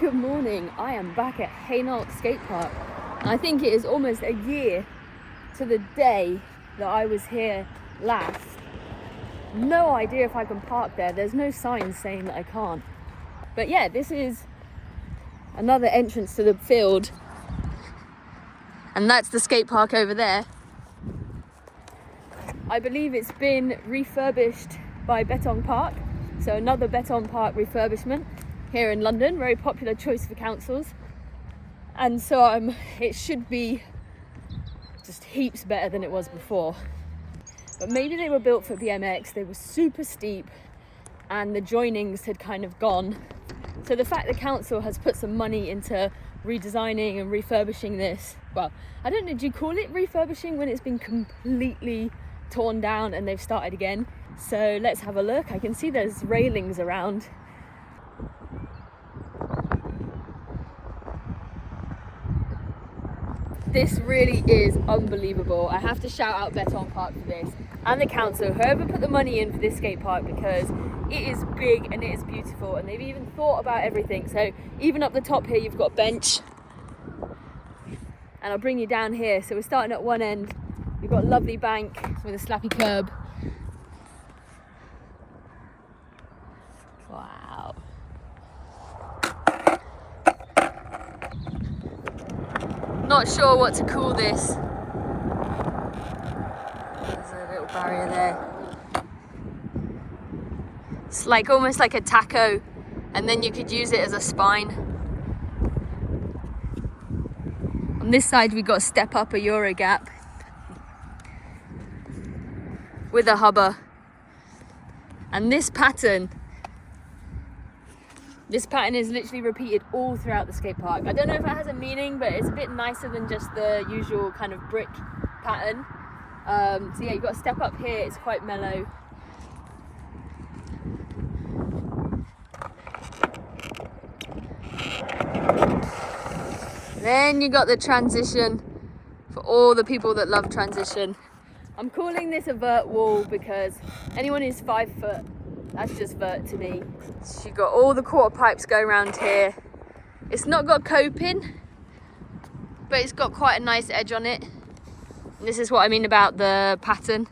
Good morning, I am back at Hainault Skatepark. And I think it is almost a year to the day that I was here last. No idea if I can park there, there's no signs saying that I can't. But yeah, this is another entrance to the field. And that's the skate park over there. I believe it's been refurbished by Betong Park. So another Betong Park refurbishment here in London, very popular choice for councils. And so it should be just heaps better than it was before. But maybe they were built for BMX, they were super steep and the joinings had kind of gone. So the fact the council has put some money into redesigning and refurbishing this, well, I don't know, do you call it refurbishing when it's been completely torn down and they've started again? So let's have a look. I can see there's railings around. This really is unbelievable. I have to shout out Betong Park for this and the council, whoever put the money in for this skate park, because it is big and it is beautiful and they've even thought about everything. So even up the top here you've got a bench and I'll bring you down here. So we're starting at one end, you've got a lovely bank with a slappy curb. Wow. Not sure what to call this. There's a little barrier there. It's like almost like a taco, and then you could use it as a spine. On this side we got a step up a Euro gap with a hubber. And this pattern is literally repeated all throughout the skate park. I don't know if it has a meaning, but it's a bit nicer than just the usual kind of brick pattern. So yeah, you've got a step up here, it's quite mellow. Then you got the transition for all the people that love transition. I'm calling this a vert wall because anyone who's 5 foot, that's just vert to me. So you've got all the quarter pipes going around here. It's not got coping, but it's got quite a nice edge on it. And this is what I mean about the pattern.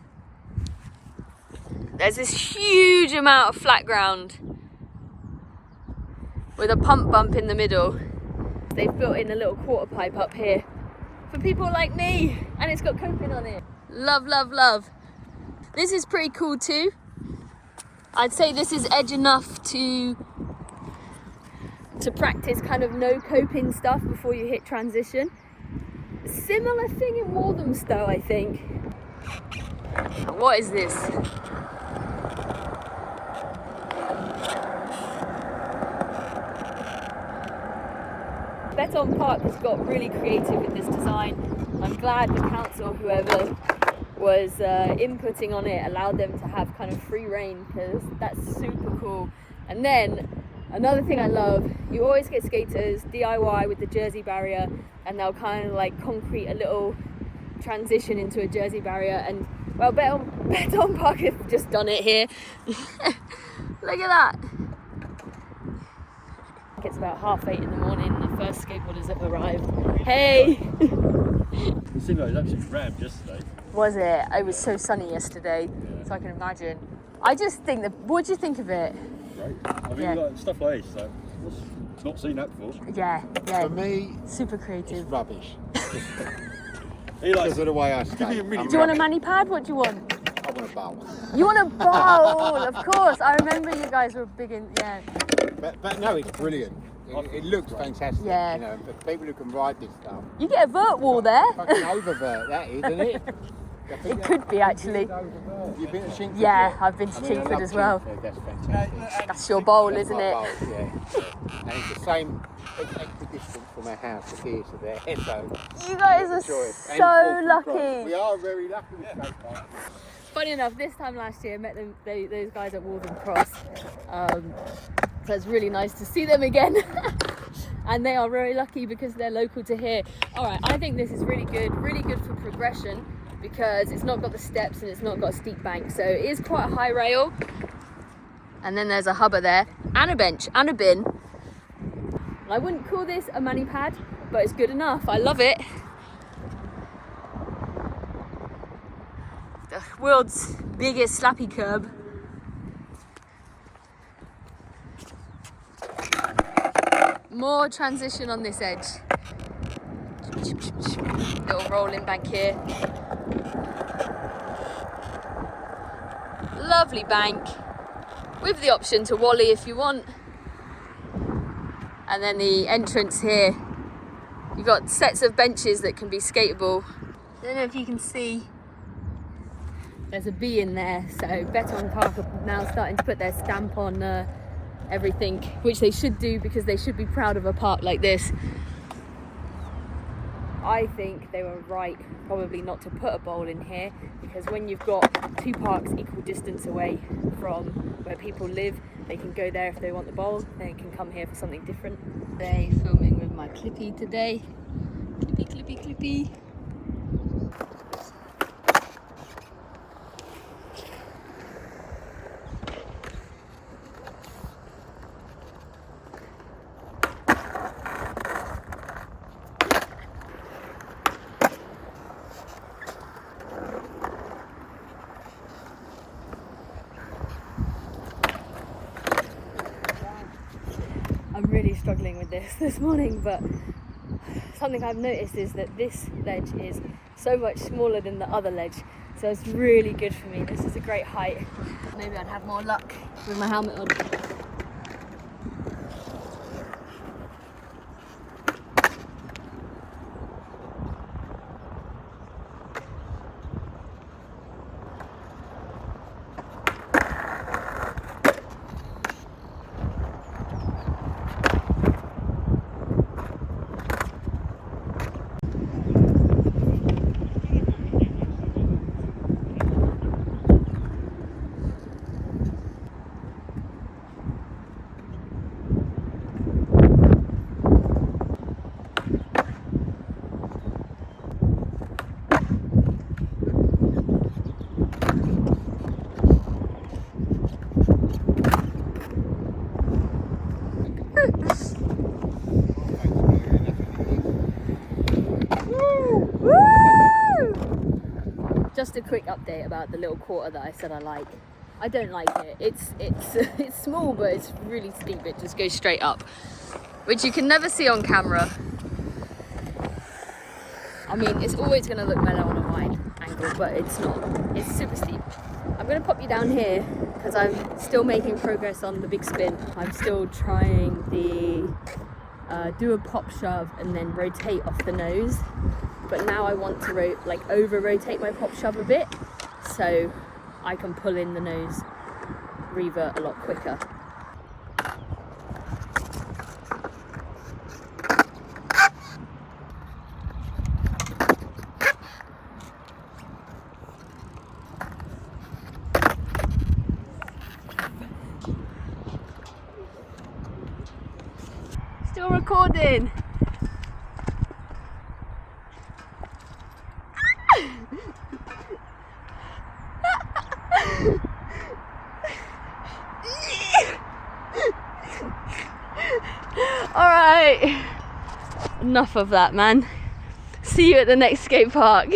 There's this huge amount of flat ground with a pump bump in the middle. They've built in a little quarter pipe up here for people like me, and it's got coping on it. Love, love, love. This is pretty cool too. I'd say this is edge enough to practice kind of no coping stuff before you hit transition. Similar thing in Walthamstow, I think. What is this? Betong Park has got really creative with this design. I'm glad the council, whoever was inputting on it, allowed them to have kind of free reign, because that's super cool. And then another thing I love, you always get skaters DIY with the jersey barrier and they'll kind of like concrete a little transition into a jersey barrier, and well, Betong Park have just done it here. Look at that. It's about 8:30 in the morning, the first skateboarders have arrived. Hey! It seemed like it was absolutely rammed yesterday. Was it? It was so sunny yesterday, yeah. So I can imagine. I just think that, what do you think of it? Great. I mean, yeah. Like stuff like this, like, not seen that before. Yeah, yeah. For me, super creative. It's rubbish. Because of the way I skate. Do you want a mani pad? What do you want? I want a bowl. You want a bowl? Of course. I remember you guys were big in, yeah. But no, it's brilliant. It looks fantastic. Yeah. You know, for people who can ride this stuff. You get a vert wall there. Fucking oververt, that is, isn't it? It could be actually. You've been to Chingford? Yeah, I've been to Chingford as well. Chingford, that's fantastic. That's your bowl, That's isn't my it? bowl, yeah. And it's the same, it's equidistant from our house to here to there. So you guys are so lucky. We are very lucky with skate park. Funny enough, this time last year I met them, those guys at Waltham Cross. So it's really nice to see them again. And they are very lucky because they're local to here. All right, I think this is really good for progression, because it's not got the steps and it's not got a steep bank. So it is quite a high rail. And then there's a hubber there and a bench and a bin. And I wouldn't call this a mani pad, but it's good enough. I love it. The world's biggest slappy curb. More transition on this edge. Little rolling bank here. Lovely bank with the option to wally if you want. And then the entrance here, you've got sets of benches that can be skateable. I don't know if you can see, there's a bee in there. So Betong Park are now starting to put their stamp on everything, which they should do because they should be proud of a park like this. I think they were right probably not to put a bowl in here, because when you've got two parks equal distance away from where people live, they can go there if they want the bowl, they can come here for something different. Today, filming with my clippy today. Clippy, clippy, clippy. I'm really struggling with this morning, but something I've noticed is that this ledge is so much smaller than the other ledge, so it's really good for me. This is a great height. Maybe I'd have more luck with my helmet on. Just a quick update about the little quarter that I said I like. I don't like it. It's small, but it's really steep. It just goes straight up, which you can never see on camera. I mean, it's always going to look mellow on a wide angle, but it's not. It's super steep. I'm going to pop you down here because I'm still making progress on the big spin. I'm still trying the do a pop shove and then rotate off the nose. But now I want to over rotate my pop shove a bit, so I can pull in the nose revert a lot quicker. Still recording. Alright, enough of that, man. See you at the next skate park.